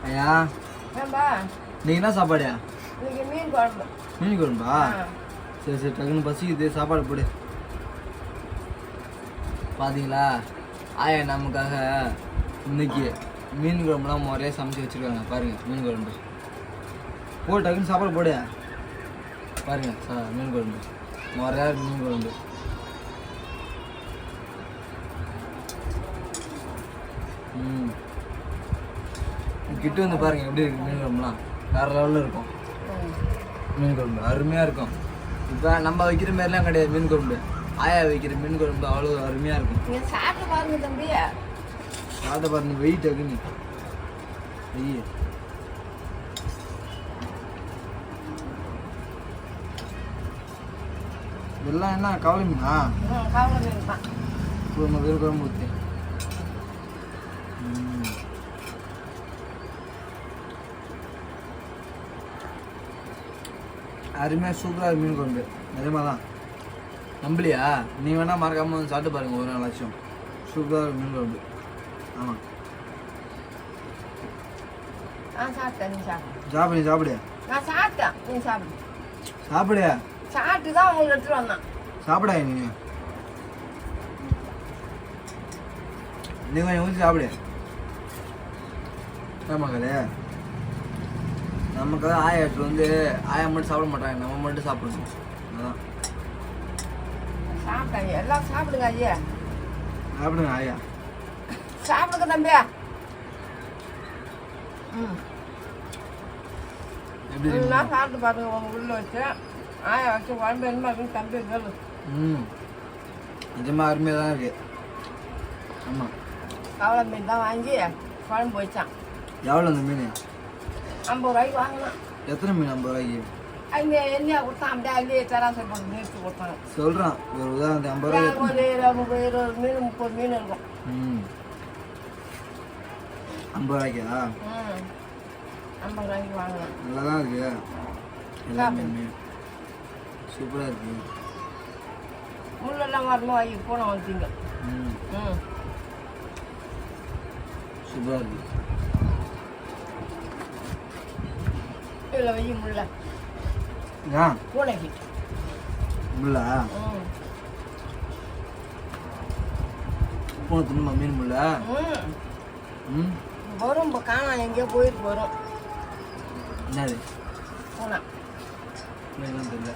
ஐயா நீங்கள் என்ன சாப்பாடுயா? மீன் குழம்பு. மீன் குழம்பா? சரி சரி, டக்குன்னு பசிக்குது, சாப்பாடு போடு. பார்த்தீங்களா, ஆயா நமக்காக இன்னைக்கு மீன் குழம்புலாம் முறையாக சமைச்சு வச்சுருக்காங்க. பாருங்கள், மீன் குழம்பு போடு, டக்குன்னு சாப்பாடு போடு. பாருங்கள், மீன் குழம்பு முறையாக மீன் குழம்பு. கிட்ட வந்து பாருங்கள் எப்படி இருக்குது மீன் குழம்புலாம். வேறு லெவலில் இருக்கும் மீன் குழம்பு, அருமையாக இருக்கும். இப்போ நம்ம வைக்கிற மாதிரிலாம் கிடையாது மீன் குழம்பு. ஆயா வைக்கிற மீன் குழம்பு அவ்வளோ அருமையாக இருக்கும். சாப்பிட்டு பாருங்க தம்பி. சாப்பிட்ட பாருங்க, வெயிட் ஆகுன்னு வெய்ய. இதெல்லாம் என்ன கவலை மீனா? கவலை மீன் தான். மீன் குழம்பு ஊற்றி அருமையாக சூப்பராக மீன் குழம்பு. நிஜமாக தான் நம்பலையா? நீ வேணால் மறக்காமல் வந்து சாப்பிட்டு பாருங்கள் ஒரு நாளாச்சும். சூப்பராக மீன் குழம்பு. ஆமாம், சாப்பிட்டேன். நீ சாப்பிடு. சாப்பிடு, நீ சாப்பிடு. நான் சாப்பிட்டேன், நீ சாப்பிடு. சாப்பிடு. சாப்பிட்டு தான் உங்களுக்கு எடுத்துட்டு வந்தான். சாப்பிடா நீ கொஞ்சம் ஊற்றி சாப்பிடு. ஆமாங்களே, நமக்கு தான் ஆயா எடுத்து வந்து ஆயா மட்டும் சாப்பிட மாட்டாங்க, நம்ம மட்டும் சாப்பிடணும். அதான் சாப்பிட்டாங்க. எல்லாம் சாப்பிடுங்க ஐயா. சாப்பிடுங்க ஆயா. சாப்பிடுங்க தம்பியா. எப்படி சாப்பிட்டு பாருங்க. உங்க உள்ள வச்சு ஆயா வச்சு குழம்பு என்ன இருக்குன்னு தம்பி கேளு. நிஜமாக அருமையாக தான் இருக்கு. ஆமாம், கவலை மீன் தான் வாங்கி குழம்பு வச்சான். எவ்வளோ அந்த மீன்? 50 ரூபாய்க்கு வாங்கினான். எத்தனை மீன் 50 ரூபாய்க்கு? அங்கே எண்ணெய் கொடுத்தான், அப்படியே அள்ளி தராசை போட்டு நிறுத்தி கொடுத்தாங்க. சொல்கிறான் ஒரு உதாரணத்துக்கு 50 ரூபாய்க்கு. ஒரு 20 மீன் 30 மீன் இருக்கும். 50 ரூபாய்க்கா? 50 ரூபாய்க்கு வாங்கினேன். நல்லா தான் இருக்கு எல்லா மீனுமே, சூப்பராக இருக்கு. முள்ளெல்லாம் வரணும் வாங்கி போன வந்தீங்க. சூப்பராக இருக்கு. இதில் வை முள்ள. பூனைக்கு முள்ளா? பூனை தின்னுமா மீன் முள்ள? வரும். இப்போ காணாம், எங்கேயோ போயிட்டு வரும். என்னது பூனை? என்னன்னு தெரியல.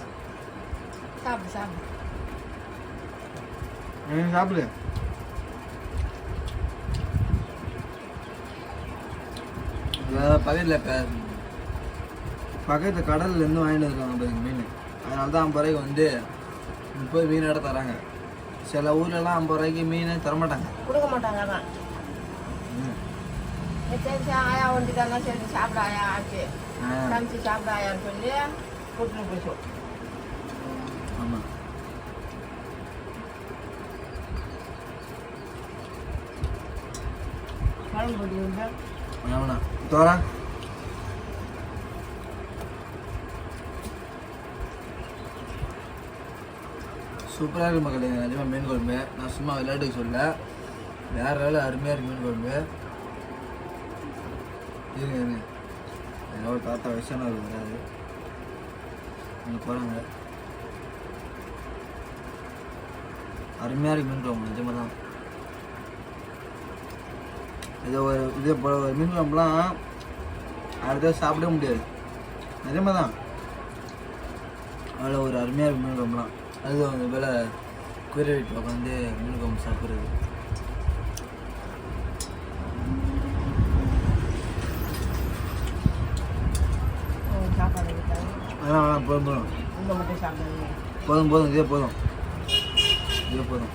சாப்பிடு சாப்பிடு. சாப்பிடு. பக்கத்து கடல்லேருந்து வாங்கிட்டு இருக்காங்க பாருங்க மீன். அதனால தான் 50 ரூபாய்க்கு வந்து 30 மீன் எடுத்து தராங்க. சில ஊர்லலாம் 50 ரூபாய்க்கு மீன் தரமாட்டாங்க, கொடுக்க மாட்டாங்க. அதான் சரி ஆயா வந்துட்டாங்க, சரி சாப்பிட ஆயா ஆச்சு சமைச்சு சாப்பிட ஆயான்னு சொல்லி கூட்டிட்டு போயிச்சோம். ஆமாம், குழம்பு போட்டு வந்து ஆமாண்ணா தோரா. சூப்பராக இருக்கு மக்களே. நிஜமாக மீன் குழம்பு நான் சும்மா விளையாட்டுக்கு சொல்ல, வேறு வேலை அருமையாக இருக்கு மீன் குழம்பு. இருங்க என்னோட தாத்தா வயசானவர் வராது, அங்கே போகிறாங்க. அருமையாக இருக்கு மீன் குழம்பு. நிஜமாக தான் இதே போல மீன் குழம்புலாம் அடுத்த சாப்பிடவே முடியாது. நிஜமாக தான் அதில் ஒரு அருமையாக இருக்கு மீன் குழம்புலாம். அது அவங்க வேலை குதிரை வீட்டில் உட்காந்து மீன் குழம்பு சாப்பிட்றது. சாப்பாடு போதும் போதும் இந்த மட்டும் சாப்பிடுங்க. போதும் போதும், இதே போதும், இதே போதும்.